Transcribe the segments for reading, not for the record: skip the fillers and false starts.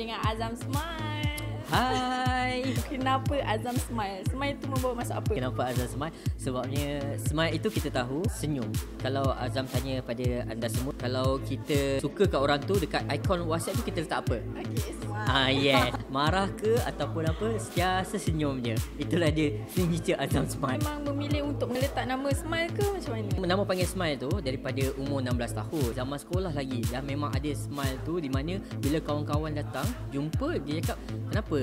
dengan Azam Smile. Hai. Kenapa Azam Smile? Smile tu membawa maksud apa? Kenapa Azam smile? Sebabnya smile itu kita tahu senyum. Kalau Azam tanya pada anda semua, kalau kita suka kat orang tu, dekat ikon WhatsApp tu kita letak apa? Okay, smile. Yeah. Marah ke ataupun apa, sentiasa senyum je. Itulah dia signature Azam Smile. Memang memilih untuk meletak nama Smile ke macam mana? Nama panggil Smile tu daripada umur 16 tahun. Zaman sekolah lagi dah memang ada Smile tu, di mana bila kawan-kawan datang jumpa, dia cakap, "Kenapa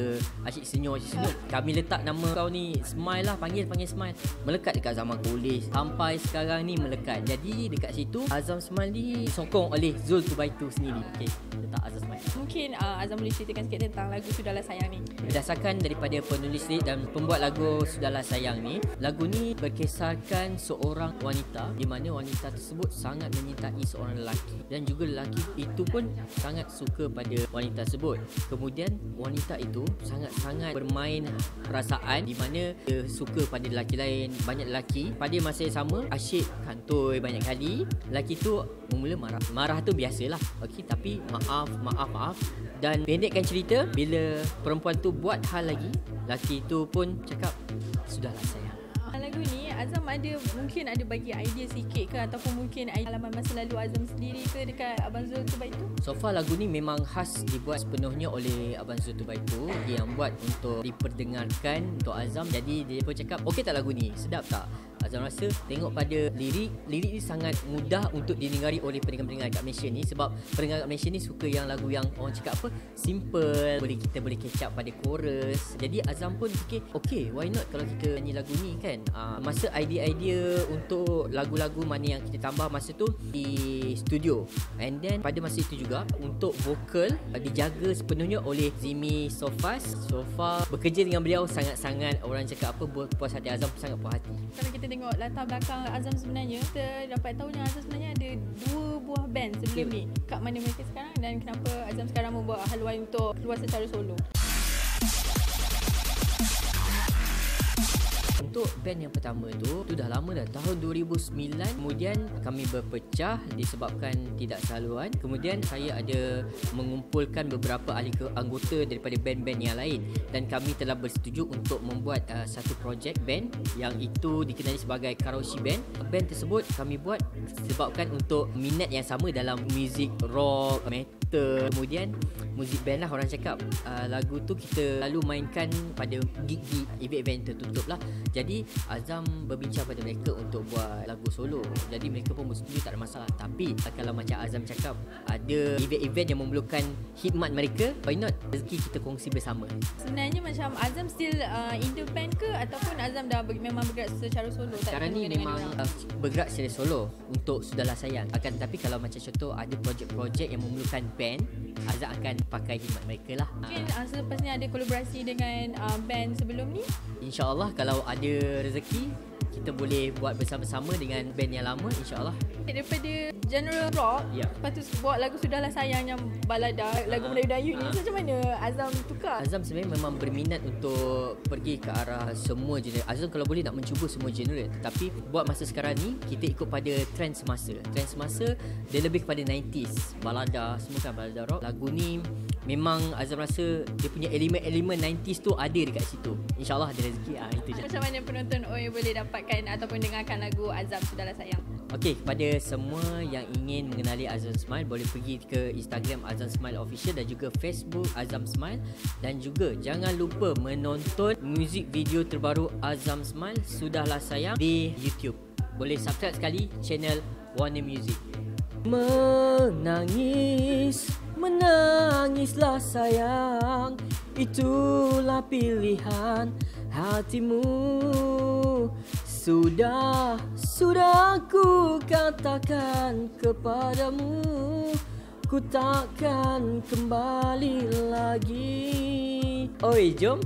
asyik senyum, asyik senyum?" Kami letak nama kau ni Smile lah, panggil Smile. Melekat dekat zaman kolej sampai sekarang ni melekat. Jadi dekat situ Azam Smile ni sokong oleh Zul Tubaitu sendiri. Okey, letak Azam Smile. Mungkin Azam boleh ceritakan sikit tentang lagu Sudahlah Sayang ni. Berdasarkan daripada penulis lirik dan pembuat lagu Sudahlah Sayang ni, lagu ni berkisahkan seorang wanita di mana wanita tersebut sangat menyintai seorang lelaki, dan juga lelaki itu pun sangat suka pada wanita tersebut. Kemudian wanita itu sangat-sangat bermain perasaan, di mana dia suka pada lelaki lain, banyak lelaki. Pada masa yang sama asyik kantoi banyak kali. Lelaki tu mula marah tu biasalah. Okey, tapi maaf. Dan pendekkan cerita, bila perempuan tu buat hal lagi, lelaki tu pun cakap, "Sudahlah sayang." Lagu ni Azam mungkin ada bagi idea sikit ke, ataupun mungkin pengalaman masa lalu Azam sendiri ke dekat Abang Zul Tubaitu? So far lagu ni memang khas dibuat sepenuhnya oleh Abang Zul Tubaitu. Dia yang buat untuk diperdengarkan untuk Azam. Jadi dia pun cakap, "Okey tak lagu ni? Sedap tak?" Azam rasa tengok pada lirik ni sangat mudah untuk didengari oleh pendengar-pendengar kat Malaysia ni. Sebab pendengar kat Malaysia ni suka yang lagu yang orang cakap apa, simple, kita boleh catch up pada chorus. Jadi Azam pun fikir, okay, why not kalau kita nyanyi lagu ni kan. Masa idea-idea untuk lagu-lagu mana yang kita tambah masa tu di studio. And then pada masa itu juga untuk vokal dijaga sepenuhnya oleh Zimi Sofas. So far bekerja dengan beliau sangat-sangat, orang cakap apa, puas hati. Azam sangat puas hati. Kalau kita tengok latar belakang Azam sebenarnya, kita dapat tahu yang Azam sebenarnya ada 2 buah band sebelum ni. Kat mana mereka sekarang, dan kenapa Azam sekarang membuat haluan untuk keluar secara solo? Untuk band yang pertama tu dah lama dah, tahun 2009. Kemudian kami berpecah disebabkan tidak saluan. Kemudian saya ada mengumpulkan beberapa ahli anggota daripada band-band yang lain, dan kami telah bersetuju untuk membuat satu projek band yang itu dikenali sebagai Karaoke Band. Band tersebut kami buat sebabkan untuk minat yang sama dalam muzik rock, metal, kemudian muzik band lah, orang cakap. Lagu tu kita lalu mainkan pada gig-gig, event-event tertutup lah. Jadi Azam berbincang pada mereka untuk buat lagu solo. Jadi mereka pun bersetuju, tak ada masalah. Tapi kalau macam Azam cakap, ada event-event yang memerlukan khidmat mereka, why not rezeki kita kongsi bersama. Sebenarnya macam Azam still in the band ke, ataupun Azam dah memang bergerak secara solo? Sekarang ni memang bergerak secara solo untuk Sudahlah Sayang. Akan tetapi kalau macam contoh ada projek-projek yang memerlukan band, Azam akan pakai khidmat mereka lah. Mungkin selepas ni ada kolaborasi dengan band sebelum ni? InsyaAllah kalau ada rezeki, kita boleh buat bersama-sama dengan band yang lama, insyaAllah. Daripada genre rock, lepas tu buat lagu Sudahlah Sayang yang balada, lagu Melayu-Melayu ni, macam mana Azam tukar? Azam sebenarnya memang berminat untuk pergi ke arah semua genre. Azam kalau boleh nak mencuba semua genre, tapi buat masa sekarang ni kita ikut pada trend semasa. Trend semasa dia lebih kepada 90s, balada, semua kan balada rock. Lagu ni memang Azam rasa dia punya elemen-elemen 90s tu ada dekat situ. InsyaAllah ada rezeki. Itu je. Macam mana penonton OI boleh dapatkan ataupun dengarkan lagu Azam Sudahlah Sayang? Okey, kepada semua yang ingin mengenali Azam Smile, boleh pergi ke Instagram Azam Smile Official dan juga Facebook Azam Smile. Dan juga jangan lupa menonton muzik video terbaru Azam Smile Sudahlah Sayang di YouTube. Boleh subscribe sekali channel Warner Music. Menangislah sayang, itulah pilihan hatimu. Sudah ku katakan kepadamu, ku takkan kembali lagi. Oi, jom